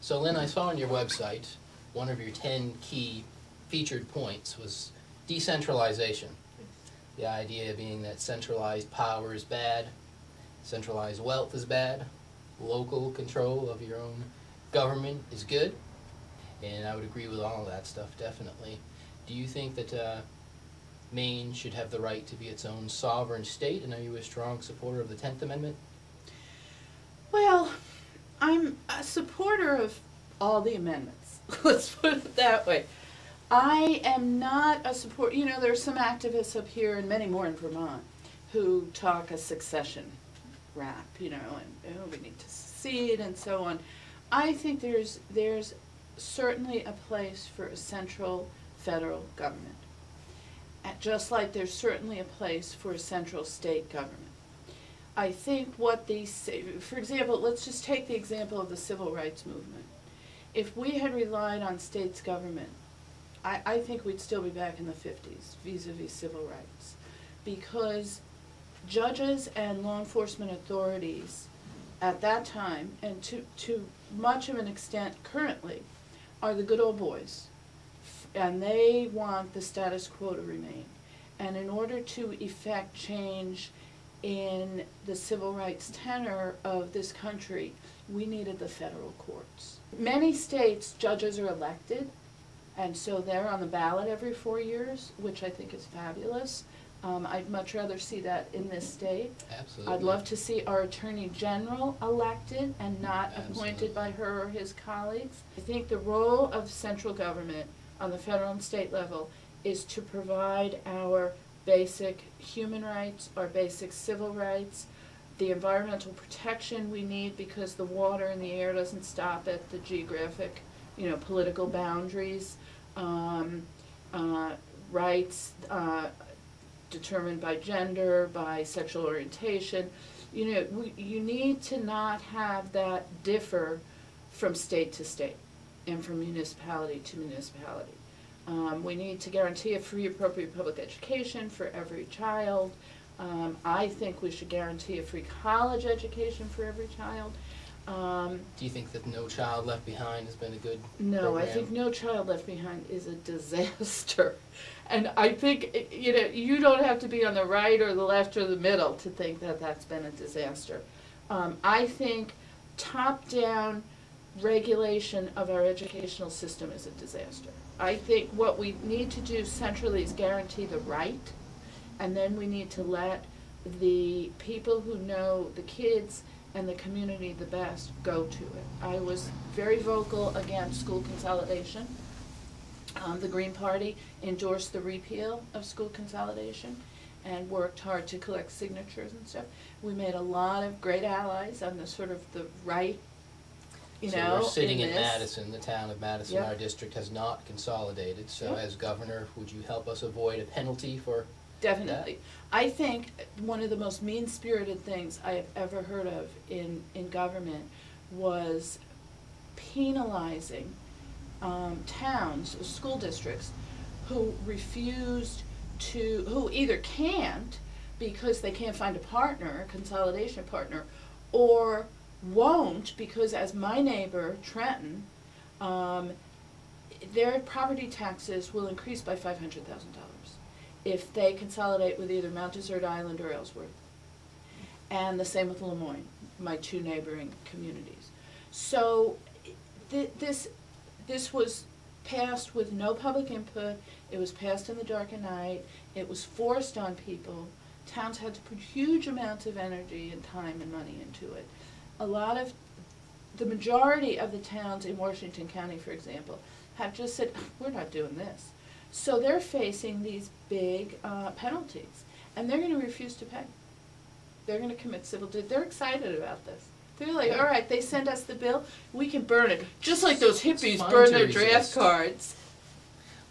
So Lynn, I saw on your website, one of your 10 key featured points was decentralization. The idea being that centralized power is bad, centralized wealth is bad, local control of your own government is good, and I would agree with all of that stuff, definitely. Do you think that Maine should have the right to be its own sovereign state, and are you a strong supporter of the 10th Amendment? Well, I'm a supporter of all the amendments. Let's put it that way. I am not a support, you know, there's some activists up here and many more in Vermont who talk a succession rap, you know, and oh, we need to secede and so on. I think there's certainly a place for a central federal government, just like there's certainly a place for a central state government. I think what these, for example, let's just take the example of the civil rights movement. If we had relied on states' government, I think we'd still be back in the 50s vis-a-vis civil rights, because judges and law enforcement authorities at that time, and to much of an extent currently, are the good old boys, and they want the status quo to remain. And in order to effect change in the civil rights tenor of this country, we needed the federal courts. Many states, judges are elected, and so they're on the ballot every 4 years, which I think is fabulous. I'd much rather see that in this state. Absolutely. I'd love to see our Attorney General elected and not appointed by her or his colleagues. I think the role of central government on the federal and state level is to provide our basic human rights, our basic civil rights, the environmental protection we need, because the water and the air doesn't stop at the geographic, you know, political boundaries, rights determined by gender, by sexual orientation. You know, you need to not have that differ from state to state and from municipality to municipality. We need to guarantee a free, appropriate public education for every child. I think we should guarantee a free college education for every child. Do you think that No Child Left Behind has been a good No, program? I think No Child Left Behind is a disaster. And I think, you know, you don't have to be on the right or the left or the middle to think that that's been a disaster. I think top-down regulation of our educational system is a disaster. I think what we need to do centrally is guarantee the right, and then we need to let the people who know the kids and the community the best go to it. I was very vocal against school consolidation. The Green Party endorsed the repeal of school consolidation and worked hard to collect signatures and stuff. We made a lot of great allies on the sort of the right, you know, we're sitting in this. Madison, the town of Madison, Yep. Our district has not consolidated, so Yep. as governor, would you help us avoid a penalty for Definitely. that? I think one of the most mean-spirited things I have ever heard of in government was penalizing towns, school districts, who refused to, who either can't because they can't find a partner, a consolidation partner, or won't because, as my neighbor, Trenton, their property taxes will increase by $500,000 if they consolidate with either Mount Desert Island or Ellsworth. And the same with Lemoyne, my two neighboring communities. So this was passed with no public input. It was passed in the dark of night. It was forced on people. Towns had to put huge amounts of energy and time and money into it. The majority of the towns in Washington County, for example, have just said, we're not doing this. So they're facing these big penalties, and they're going to refuse to pay. They're going to commit civil duty. They're excited about this. They're like, all right, they send us the bill, we can burn it, just like those hippies burn their draft cards.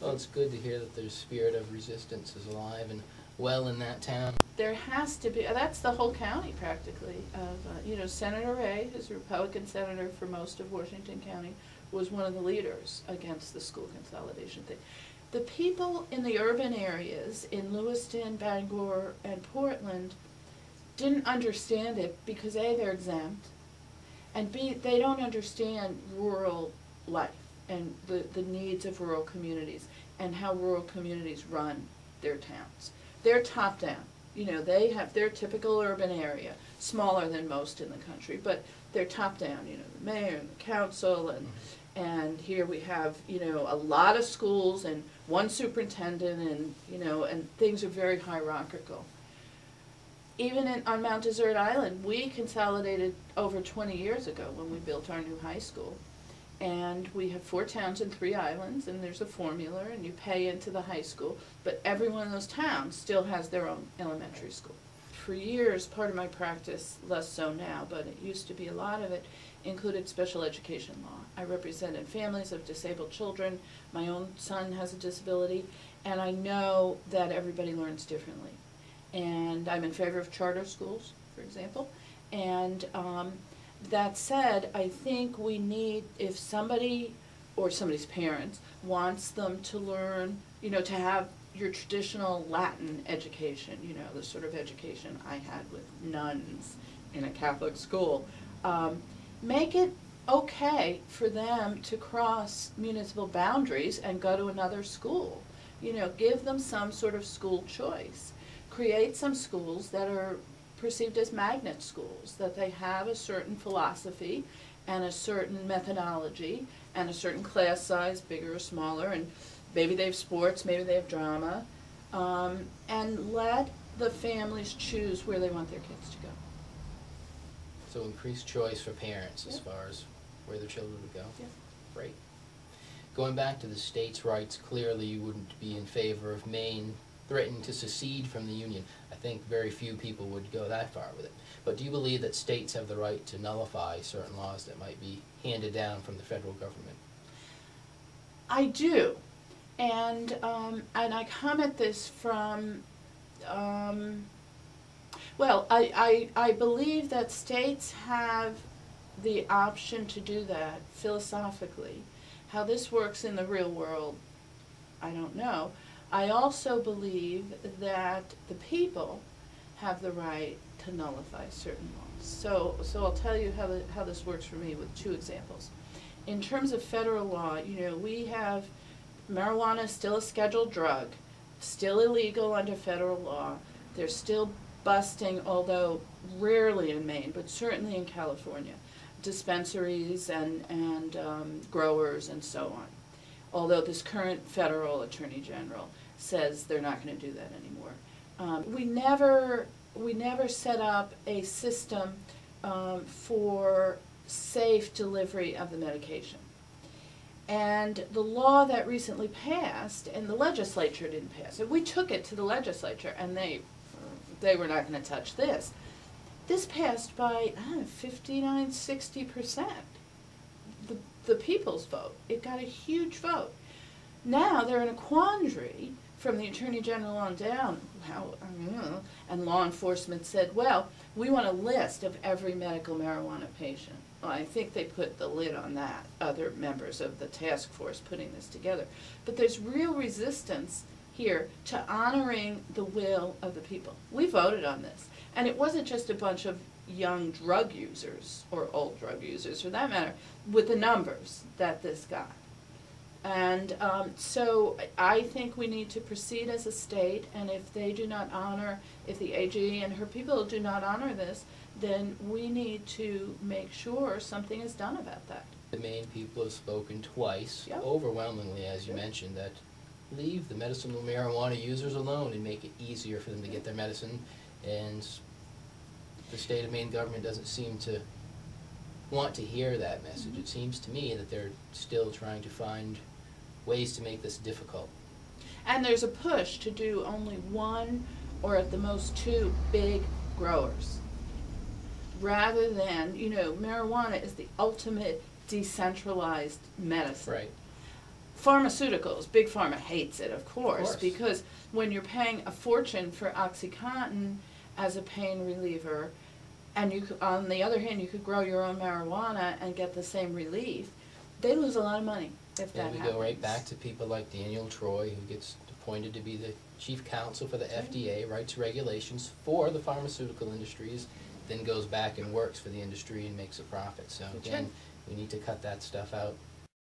Well, it's good to hear that their spirit of resistance is alive and well in that town. There has to be, that's the whole county practically, of, you know, Senator Ray, who's a Republican senator for most of Washington County, was one of the leaders against the school consolidation thing. The people in the urban areas, in Lewiston, Bangor, and Portland, didn't understand it because A, they're exempt, And B, they don't understand rural life and the needs of rural communities and how rural communities run their towns. They're top down. You know, they have their typical urban area, smaller than most in the country, but they're top down, you know, the mayor and the council, and here we have, you know, a lot of schools and one superintendent, and, you know, and things are very hierarchical. Even on Mount Desert Island, we consolidated over 20 years ago when we built our new high school. And we have 4 towns and 3 islands, and there's a formula, and you pay into the high school, but every one of those towns still has their own elementary school. For years, part of my practice, less so now, but it used to be a lot of it, included special education law. I represented families of disabled children. My own son has a disability, and I know that everybody learns differently. And I'm in favor of charter schools, for example. And that said, I think we need, if somebody or somebody's parents wants them to learn, you know, to have your traditional Latin education, you know, the sort of education I had with nuns in a Catholic school, make it okay for them to cross municipal boundaries and go to another school. You know, give them some sort of school choice. Create some schools that are perceived as magnet schools, that they have a certain philosophy and a certain methodology and a certain class size, bigger or smaller, and maybe they have sports, maybe they have drama, and let the families choose where they want their kids to go. So increased choice for parents as far as where their children would go? Yeah. Great. Going back to the states' rights, clearly you wouldn't be in favor of Maine threatening to secede from the Union. I think very few people would go that far with it. But do you believe that states have the right to nullify certain laws that might be handed down from the federal government? I do. And I come at this from, well, I believe that states have the option to do that philosophically. How this works in the real world, I don't know. I also believe that the people have the right to nullify certain laws. So I'll tell you how this works for me with 2 examples. In terms of federal law, you know, we have marijuana is still a scheduled drug, still illegal under federal law. They're still busting, although rarely in Maine, but certainly in California, dispensaries and growers and so on. Although this current federal attorney general says they're not going to do that anymore. We never set up a system for safe delivery of the medication. And the law that recently passed, and the legislature didn't pass it, we took it to the legislature and they were not going to touch this. This passed by, I don't know, 59, 60%. The people's vote. It got a huge vote. Now they're in a quandary from the Attorney General on down, and law enforcement said, well, we want a list of every medical marijuana patient. Well, I think they put the lid on that, other members of the task force putting this together. But there's real resistance here to honoring the will of the people. We voted on this, and it wasn't just a bunch of young drug users, or old drug users for that matter, with the numbers that this got. And so I think we need to proceed as a state, and if they do not honor, if the AG and her people do not honor this, then we need to make sure something is done about that. The Maine people have spoken twice, Yep. overwhelmingly, as you mentioned, that leave the medicinal marijuana users alone and make it easier for them to get their medicine. And the state of Maine government doesn't seem to want to hear that message. It seems to me that they're still trying to find ways to make this difficult. And there's a push to do only 1 or at the most 2 big growers. Rather than, you know, marijuana is the ultimate decentralized medicine. Right. Pharmaceuticals, Big Pharma hates it, of course, because when you're paying a fortune for OxyContin as a pain reliever, and you could, on the other hand, you could grow your own marijuana and get the same relief, they lose a lot of money if that happens. And we go right back to people like Daniel Troy, who gets appointed to be the chief counsel for the FDA, writes regulations for the pharmaceutical industries, then goes back and works for the industry and makes a profit. So That's again, right. we need to cut that stuff out.